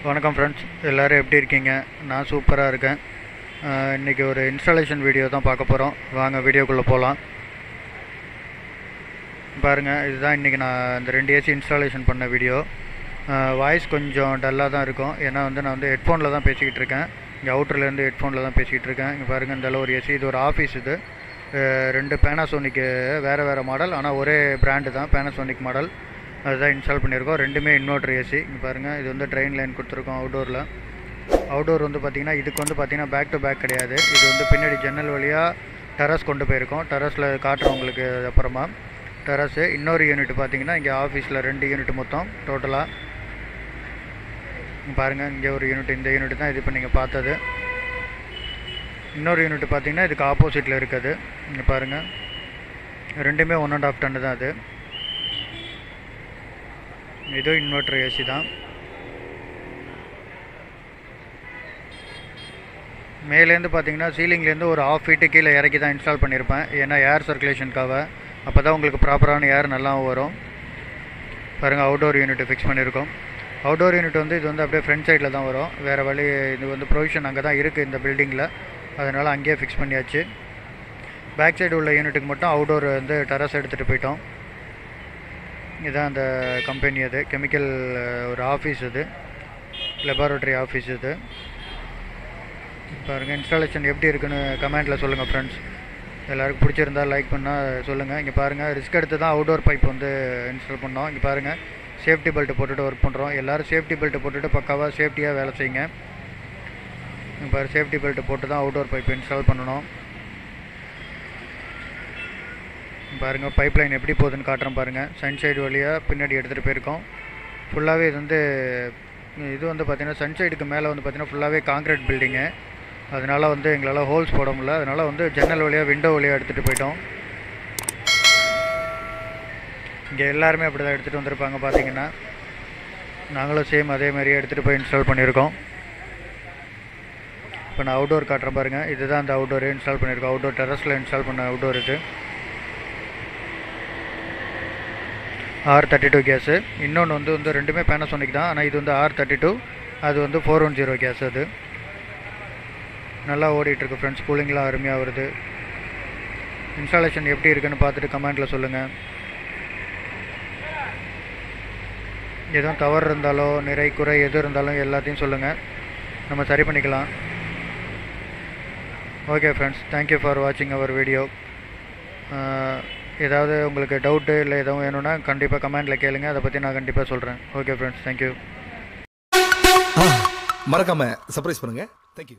வணக்கம் ஃப்ரெண்ட்ஸ், எல்லோரும் எப்படி இருக்கீங்க? நான் சூப்பராக இருக்கேன். இன்றைக்கி ஒரு இன்ஸ்டாலேஷன் வீடியோ தான் பார்க்க போகிறோம். வாங்க வீடியோக்குள்ளே போகலாம். பாருங்கள், இதுதான் இன்றைக்கி நான் இந்த 2 ஏசி இன்ஸ்டாலேஷன் பண்ண வீடியோ. வாய்ஸ் கொஞ்சம் டல்லாக தான் இருக்கும், ஏன்னா நான் ஹெட்ஃபோனில் தான் பேசிக்கிட்டு இருக்கேன். இங்கே அவுட்டர்லேருந்து ஹெட்ஃபோனில் தான் பேசிக்கிட்டு இருக்கேன். இங்கே பாருங்கள், இந்த ஒரு ஏசி, இது ஒரு ஆஃபீஸ். இது 2 பேனாசோனிக்கு வேறு மாடல், ஆனால் ஒரே பிராண்டு தான், பேனாசோனிக் மாடல். அதுதான் இன்ஸ்டால் பண்ணியிருக்கோம். ரெண்டுமே இன்வெர்டர் ஏசி. இங்கே பாருங்கள், இது ட்ரெயின் லைன் கொடுத்துருக்கோம். அவுட்டோர் பார்த்திங்கன்னா இதுக்கு பார்த்திங்கன்னா பேக் டு பேக் கிடையாது. இது பின்னாடி ஜன்னல் வழியாக டெரஸ் கொண்டு போயிருக்கோம். டெரஸில் காட்டுறவங்களுக்கு அப்புறமா டெரஸு. இன்னொரு யூனிட் பார்த்திங்கன்னா இங்கே ஆஃபீஸில் 2 யூனிட் மொத்தம் டோட்டலாக. பாருங்கள், இங்கே ஒரு யூனிட், இந்த யூனிட் தான் இது இப்போ நீங்கள் பார்த்தது. இன்னொரு யூனிட் பார்த்திங்கன்னா இதுக்கு ஆப்போசிட்டில் இருக்குது. இங்கே பாருங்கள், ரெண்டுமே 1.5 டன் தான். அது இதுவும் இன்வெர்டர் ஏசி தான். மேலேருந்து பார்த்தீங்கன்னா சீலிங்லேருந்து ஒரு 1/2 ஃபீட்டு கீழே இறக்கி தான் இன்ஸ்டால் பண்ணியிருப்பேன், ஏன்னா ஏர் சர்க்குலேஷனுக்காக. அப்போ தான் உங்களுக்கு ப்ராப்பரான ஏர் நல்லா வரும். பாருங்கள், அவுட்டோர் யூனிட் ஃபிக்ஸ் பண்ணியிருக்கோம். அவுட்டோர் யூனிட் இது அப்படியே ஃப்ரண்ட் சைடில் தான் வரும். வேறு வழி, இது ப்ரொவிஷன் அங்கே தான் இருக்குது இந்த பில்டிங்கில், அதனால் அங்கேயே ஃபிக்ஸ் பண்ணியாச்சு. பேக் சைடு உள்ள யூனிட்டுக்கு மட்டும் அவுட்டோர் டெரஸ் எடுத்துகிட்டு போயிட்டோம். இதுதான் அந்த கம்பெனி. அது கெமிக்கல் ஒரு ஆஃபீஸ், இது லெபார்ட்ரி ஆஃபீஸ். இது பாருங்கள், இன்ஸ்டாலேஷன் எப்படி இருக்குன்னு கமெண்ட்டில் சொல்லுங்கள் ஃப்ரெண்ட்ஸ். எல்லாருக்கும் பிடிச்சிருந்தால் லைக் பண்ணால் சொல்லுங்கள். இங்கே பாருங்கள், ரிஸ்க் எடுத்து தான் அவுட்டோர் பைப் இன்ஸ்டால் பண்ணோம். இங்கே பாருங்கள், சேஃப்டி பெல்ட் போட்டுட்டு ஒர்க் பண்ணுறோம். எல்லோரும் சேஃப்டி பெல்ட் போட்டுட்டு பக்காவாக சேஃப்டியாக வேலை செய்யுங்க. இப்போ சேஃப்டி பெல்ட் போட்டு தான் அவுட்டோர் பைப் இன்ஸ்டால் பண்ணணும். பாருங்கள், பைப் லைன் எப்படி போகுதுன்னு காட்டுறேன். பாருங்கள், சன்சைடு வழியாக பின்னாடி எடுத்துகிட்டு போயிருக்கோம். ஃபுல்லாகவே இது பார்த்திங்கன்னா சன்சைடுக்கு மேலே பார்த்திங்கன்னா ஃபுல்லாகவே காங்கிரீட் பில்டிங்கு. அதனால் எங்களால் ஹோல்ஸ் போட முடியல. அதனால் ஜன்னல் வழியாக விண்டோ வழியாக எடுத்துகிட்டு போயிட்டோம். இங்கே எல்லாருமே அப்படி தான் எடுத்துகிட்டு வந்திருப்பாங்க. பார்த்திங்கன்னா நாங்களும் சேம் அதே மாதிரியே எடுத்துகிட்டு போய் இன்ஸ்டால் பண்ணியிருக்கோம். இப்போ நான் அவுட்டோர் காட்டுறேன். பாருங்கள், இதுதான் அந்த அவுட்டோர் இன்ஸ்டால் பண்ணியிருக்கோம். அவுட்டோர் டெரஸில் இன்ஸ்டால் பண்ண அவுட்டோர். இது R32 கேஸு. இன்னொன்று ரெண்டுமே பேனாசோனிக் தான், ஆனால் இது R32, அது 410 கேஸ். அது நல்லா ஓடிட்டுருக்கு ஃப்ரெண்ட்ஸ். கூலிங்லாம் அருமையாக வருது. இன்ஸ்டாலேஷன் எப்படி இருக்குன்னு பார்த்துட்டு கமெண்ட்டில் சொல்லுங்கள். எதுவும் தவறு இருந்தாலோ நிறை குறை எது இருந்தாலும் எல்லாத்தையும் சொல்லுங்கள், நம்ம சரி பண்ணிக்கலாம். ஓகே ஃப்ரெண்ட்ஸ், தேங்க்யூ ஃபார் வாட்சிங் அவர் வீடியோ. ஏதாவது உங்களுக்கு டவுட்டு இல்லை எதுவும் வேணும்னா கண்டிப்பாக கமெண்ட்டில் கேளுங்க, அதை பற்றி நான் கண்டிப்பாக சொல்கிறேன். Okay friends, thank you. மறக்காமல் சர்ப்ரைஸ் பண்ணுங்கள். தேங்க்யூ.